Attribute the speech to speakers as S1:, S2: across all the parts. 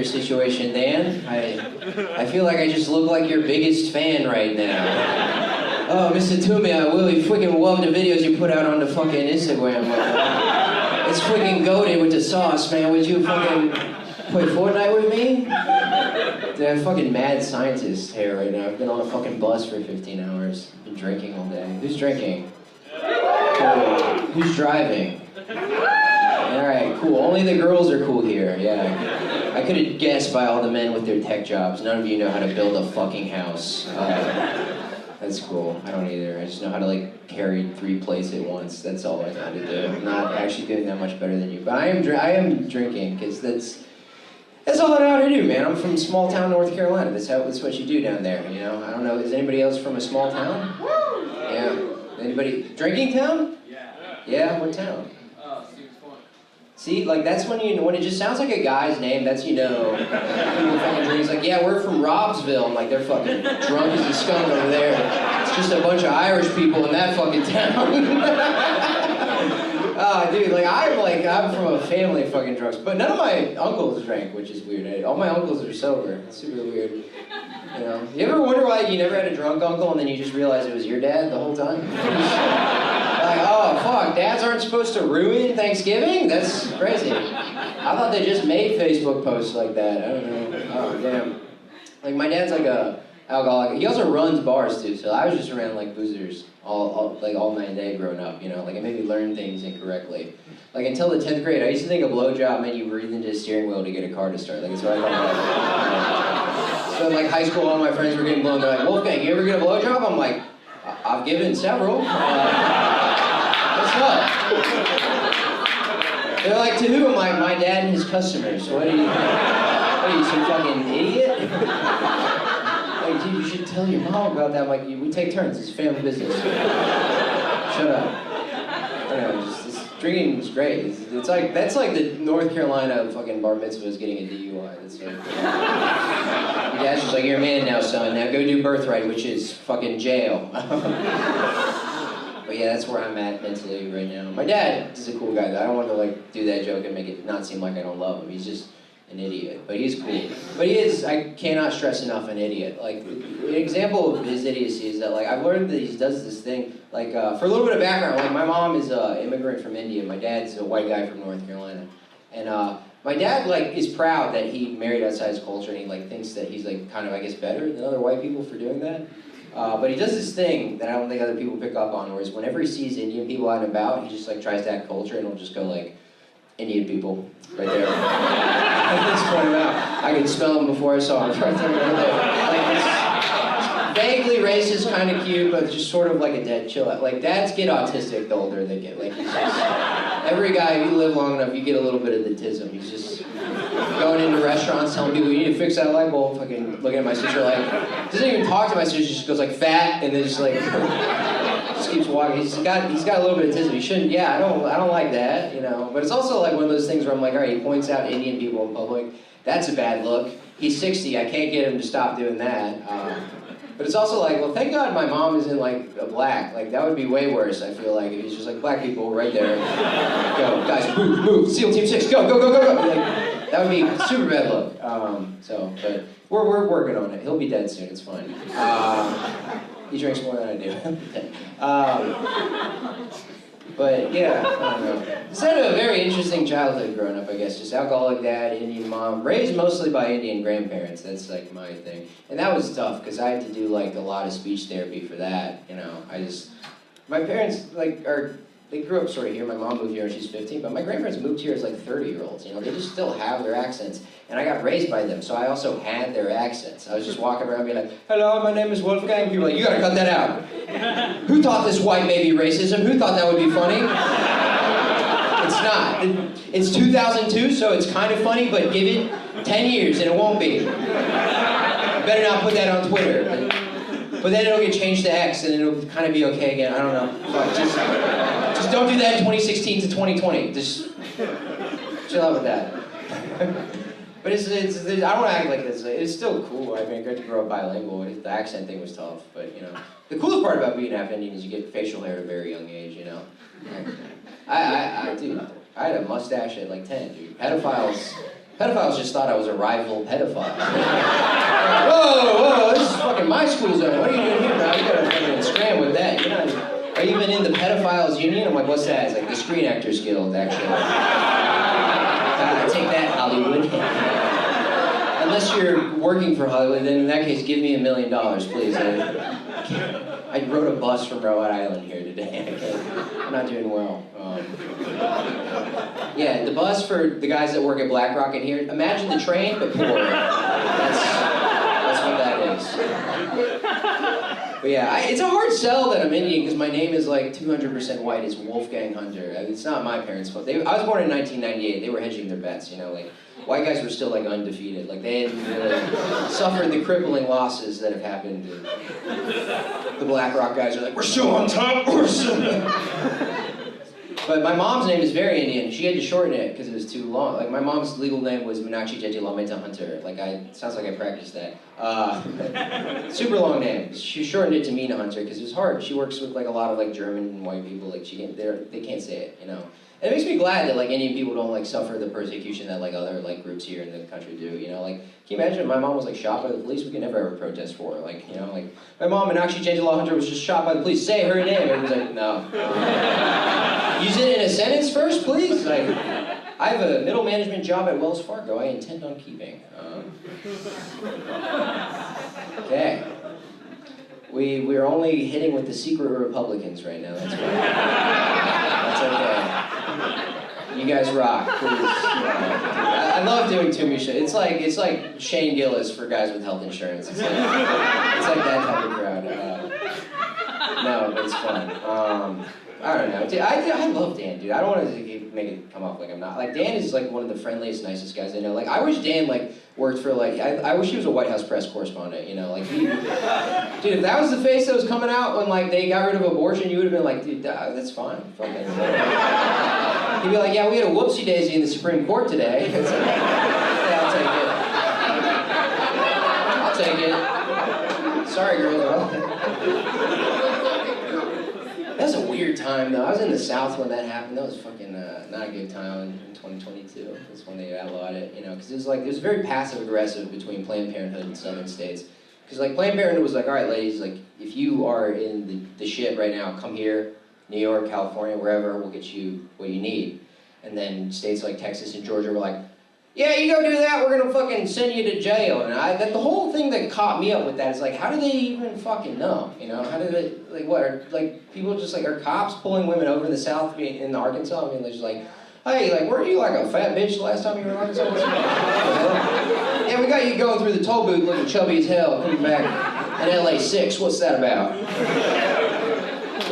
S1: situation, Dan. I feel like I just look like your biggest fan right now. Oh, Mr. Toomey, I really freaking love the videos you put out on the fucking Instagram. It's freaking goated with the sauce, man. Would you fucking play Fortnite with me? Dude, I'm fucking mad scientist here right now. I've been on a fucking bus for 15 hours. Been drinking all day. Who's drinking? Cool. Who's driving? Alright, cool. Only the girls are cool here, yeah. I could have guessed by all the men with their tech jobs. None of you know how to build a fucking house. That's cool. I don't either. I just know how to, like, carry 3 plates at once. That's all I know how to do. I'm not actually doing that much better than you. But I am drinking, because that's all I know how to do, man. I'm from small town North Carolina. That's what you do down there, you know? I don't know, is anybody else from a small town? Yeah. Anybody? Drinking town? Yeah, what town? See, like that's when it just sounds like a guy's name, that's people fucking drinks like, yeah, we're from Robsville. I'm like, they're fucking drunk as a skunk over there. It's just a bunch of Irish people in that fucking town. Oh, dude, I'm from a family of fucking drunks, but none of my uncles drank, which is weird. All my uncles are sober. It's super weird. You know, you ever wonder why you never had a drunk uncle and then you just realized it was your dad the whole time? Like, oh, fuck, dads aren't supposed to ruin Thanksgiving? That's crazy. I thought they just made Facebook posts like that. I don't know. Oh, damn. Like, my dad's like a alcoholic. He also runs bars, too, so I was just around, like, boozers all night and day growing up, you know? Like, I maybe learned things incorrectly. Like, until the 10th grade, I used to think a blowjob meant you breathe into a steering wheel to get a car to start. Like, that's what I thought. So in, like, high school, all my friends were getting blown. They're like, Wolfgang, you ever get a blowjob? I'm like, I've given several. What's up? They're like, to who? I'm like, my dad and his customers. What are you, some fucking idiot? Like, dude, you should tell your mom about that. I'm like, we take turns. It's family business. Shut up. I don't know, drinking is great. It's like, that's like the North Carolina fucking bar mitzvah is getting a DUI. That's like, your dad's just like, you're a man now, son. Now go do birthright, which is fucking jail. But yeah, that's where I'm at mentally right now. My dad is a cool guy, though. I don't want to like do that joke and make it not seem like I don't love him. He's just an idiot, but he's cool. But he is, I cannot stress enough, an idiot. Like, an example of his idiocy is that, like, I've learned that he does this thing, like, for a little bit of background, like, my mom is an immigrant from India, my dad's a white guy from North Carolina, and my dad, like, is proud that he married outside his culture, and he, like, thinks that he's, like, kind of, I guess, better than other white people for doing that. But he does this thing that I don't think other people pick up on, whereas whenever he sees Indian people out and about, he just, like, tries to act culture, and he'll just go, like, Indian people, right there. I just point them out. I could smell them before I saw them, right there, right there. Like, it's vaguely racist, kind of cute, but just sort of like a dead chill out. Like, dads get autistic the older they get. Like, he's just, every guy, if you live long enough, you get a little bit of the tism. He's just going into restaurants, telling people, you need to fix that light bulb, fucking looking at my sister like, doesn't even talk to my sister, she just goes like, fat, and then just like, just keeps walking. He's got a little bit of tism. He shouldn't, I don't like that, you know. But it's also like one of those things where I'm like, all right, he points out Indian people in public. That's a bad look. He's 60, I can't get him to stop doing that. But it's also like, well, thank God my mom isn't like a black. Like, that would be way worse, I feel like, if he's just like, black people right there. Go, guys, move, SEAL Team 6, go. Like, that would be a super bad look. But we're working on it. He'll be dead soon, it's fine. He drinks more than I do. But yeah, I don't know. Just had a very interesting childhood growing up, I guess. Just alcoholic dad, Indian mom, raised mostly by Indian grandparents. That's like my thing. And that was tough because I had to do like a lot of speech therapy for that, you know. My parents they grew up sort of here. My mom moved here when she's 15, but my grandparents moved here as like 30-year-olds, you know. They just still have their accents. And I got raised by them, so I also had their accents. I was just walking around being like, hello, my name is Wolfgang. People were like, you gotta cut that out. Who thought this white may be racism? Who thought that would be funny? It's not. It's 2002, so it's kind of funny, but give it 10 years and it won't be. You better not put that on Twitter. But then it'll get changed to X and it'll kind of be okay again. I don't know. Fuck, just don't do that in 2016 to 2020. Just chill out with that. But I don't want to act like this. It's still cool. I mean, I got to grow up bilingual. The accent thing was tough, but you know, the coolest part about being half Indian is you get facial hair at a very young age. You know, I had a mustache at like 10, dude. Pedophiles Pedophiles just thought I was a rival pedophile. Whoa, this is fucking my school zone. What are you doing here, bro? You gotta fucking scram with that. You're not, are you even in the pedophiles union? I'm like, what's that? It's like the Screen Actors Guild, actually. Take that, Hollywood. Unless you're working for Hollywood, then in that case, give me $1 million, please. I rode a bus from Rhode Island here today. I'm not doing well. Yeah, the bus for the guys that work at BlackRock in here, imagine the train, but poor. That's what that is. But yeah, it's a hard sell that I'm Indian because my name is like 200% white. It's Wolfgang Hunter. It's not my parents' fault. I was born in 1998. They were hedging their bets, you know, like white guys were still like undefeated. Like they hadn't really suffered the crippling losses that have happened. The BlackRock guys are like, we're still on top. We're still. But my mom's name is very Indian. She had to shorten it because it was too long. Like my mom's legal name was Meenakshi Jetilameta Hunter. Like sounds like I practiced that. Super long name. She shortened it to Meena Hunter because it was hard. She works with like a lot of like German and white people. Like they can't say it, you know. And it makes me glad that like Indian people don't like suffer the persecution that like other like groups here in the country do. You know, like can you imagine if my mom was like shot by the police? We could never ever protest for her. Like you know, like my mom Meenakshi Jetilameta Hunter was just shot by the police. Say her name. Everyone's like no. Use it in a sentence first, please. Like, I have a middle management job at Wells Fargo. I intend on keeping. Okay. We're only hitting with the secret Republicans right now. That's fine. That's okay. You guys rock, please. I love doing Toomey shit. It's like Shane Gillis for guys with health insurance. It's like that type of crowd. No, but it's fun. I don't know. Dude, I love Dan, dude. I don't want to make it come off like I'm not. Like, Dan is, like, one of the friendliest, nicest guys I know. Like, I wish Dan, like, worked for, like, I wish he was a White House press correspondent, you know? Like, dude, if that was the face that was coming out when, like, they got rid of abortion, you would have been like, dude, that's fine. Fucking. He'd be like, yeah, we had a whoopsie-daisy in the Supreme Court today. It's like, yeah, I'll take it. Sorry, girls. That was a weird time, though. I was in the South when that happened. That was fucking not a good time in 2022. That's when they outlawed it, you know, because it was very passive-aggressive between Planned Parenthood and Southern states. Because, like, Planned Parenthood was like, all right, ladies, like, if you are in the shit right now, come here, New York, California, wherever, we'll get you what you need. And then states like Texas and Georgia were like, yeah, you go do that, we're gonna fucking send you to jail. And the whole thing that caught me up with that is like, how do they even fucking know? You know, how do they, like what, are like people just like, are cops pulling women over in the South, in Arkansas? I mean, they're just like, hey, like, weren't you like a fat bitch the last time you were in Arkansas? Yeah, we got you going through the toll booth looking chubby as hell, coming back in LA 6, what's that about?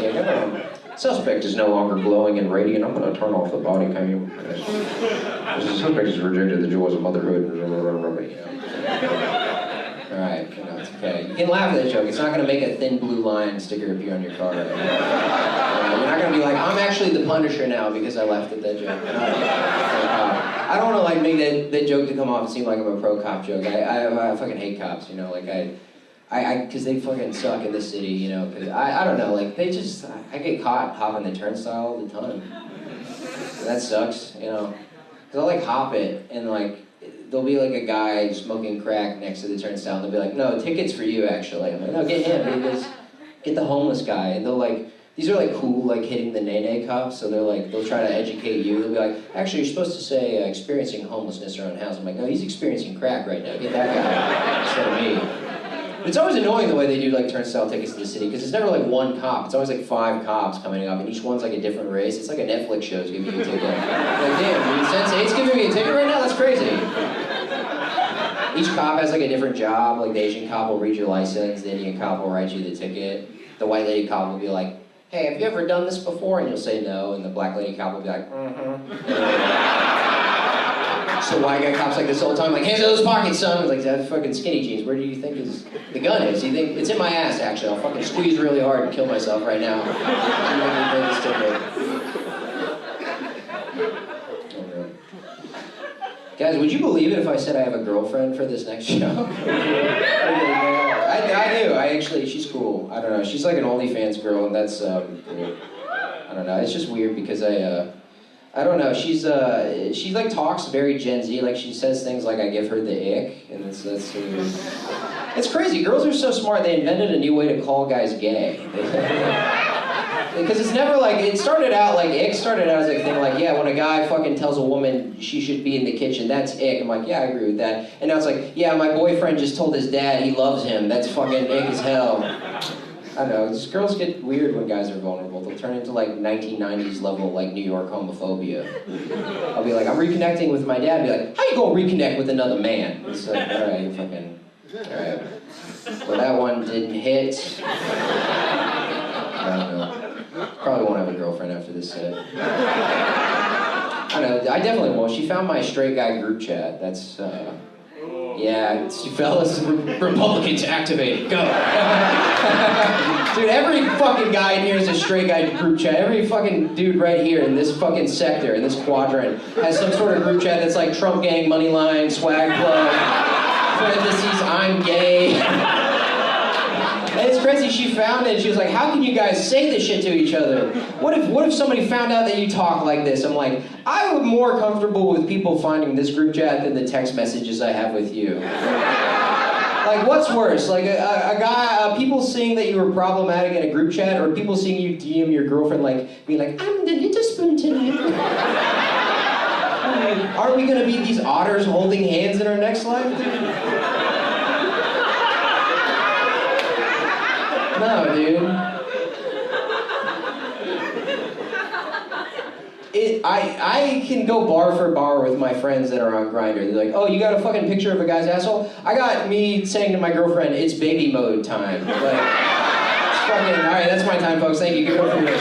S1: Yeah, come on. Suspect is no longer glowing and radiant. I'm going to turn off the body cam. The suspect has rejected the joys of motherhood. You know. All right, you know, it's okay. You can laugh at that joke. It's not going to make a thin blue line sticker appear on your car. You're not going to be like, I'm actually the Punisher now because I laughed at that joke. I don't want to like make that joke to come off and seem like I'm a pro-cop joke. I fucking hate cops, you know, like because they fucking suck in this city, you know, because I don't know, like, I get caught hopping the turnstile all the time. And that sucks, you know, because I'll, like, hop it, and, like, there'll be, like, a guy smoking crack next to the turnstile, and they'll be like, no, ticket's for you, actually. I'm like, no, get him, because get the homeless guy, and they'll, like, these are, like, cool, like, hitting the nay-nay cops, so they're, like, they'll try to educate you. They'll be like, actually, you're supposed to say experiencing homelessness or unhoused. I'm like, no, he's experiencing crack right now. Get that guy instead of me. It's always annoying the way they do like turnstile tickets in the city, because it's never like one cop. It's always like 5 cops coming up, and each one's like a different race. It's like a Netflix show's giving you a ticket. Like, damn, dude, Sense8's giving me a ticket right now? That's crazy. Each cop has like a different job. Like the Asian cop will read your license, the Indian cop will write you the ticket. The white lady cop will be like, hey, have you ever done this before? And you'll say no, and the black lady cop will be like, So white guy cop's like this whole time, like, hands out those pockets, son. I was like, that's fucking skinny jeans. Where do you think the gun is? You think it's in my ass? Actually, I'll fucking squeeze really hard and kill myself right now. Guys, would you believe it if I said I have a girlfriend for this next show? I do. Actually, she's cool. I don't know. She's like an OnlyFans girl, and that's cool. I don't know. It's just weird because I I don't know. She like talks very Gen Z. Like she says things like I give her the ick, and it's crazy. Girls are so smart. They invented a new way to call guys gay. Because it's never like, it started out like, ick started out as a thing like, yeah, when a guy fucking tells a woman she should be in the kitchen, that's ick. I'm like, yeah, I agree with that. And now it's like, yeah, my boyfriend just told his dad he loves him. That's fucking ick as hell. I don't know, just girls get weird when guys are vulnerable. They'll turn into like 1990s level like New York homophobia. I'll be like, I'm reconnecting with my dad. I'll be like, how you gonna reconnect with another man? It's like, all right, fucking, all right. Well, that one didn't hit. I don't know. Probably won't have a girlfriend after this set. I don't know, I definitely won't. She found my straight guy group chat. That's, yeah, fellas, Republicans activate, go. Dude, every fucking guy in here is a straight guy group chat. Every fucking dude right here in this fucking sector, in this quadrant, has some sort of group chat that's like Trump gang, money line, swag plug, parentheses, I'm gay. And it's crazy, she found it, and she was like, how can you guys say this shit to each other? What if somebody found out that you talk like this? I'm like, I'm more comfortable with people finding this group chat than the text messages I have with you. Like, what's worse? Like, a guy, people seeing that you were problematic in a group chat, or people seeing you DM your girlfriend, like, being like, I'm the little spoon tonight. Aren't we gonna be these otters holding hands in our next life, dude? No, dude. I can go bar for bar with my friends that are on Grindr. They're like, oh, you got a fucking picture of a guy's asshole? I got me saying to my girlfriend, it's baby mode time. Like, it's fucking, all right, that's my time, folks. Thank you. Give it up for me.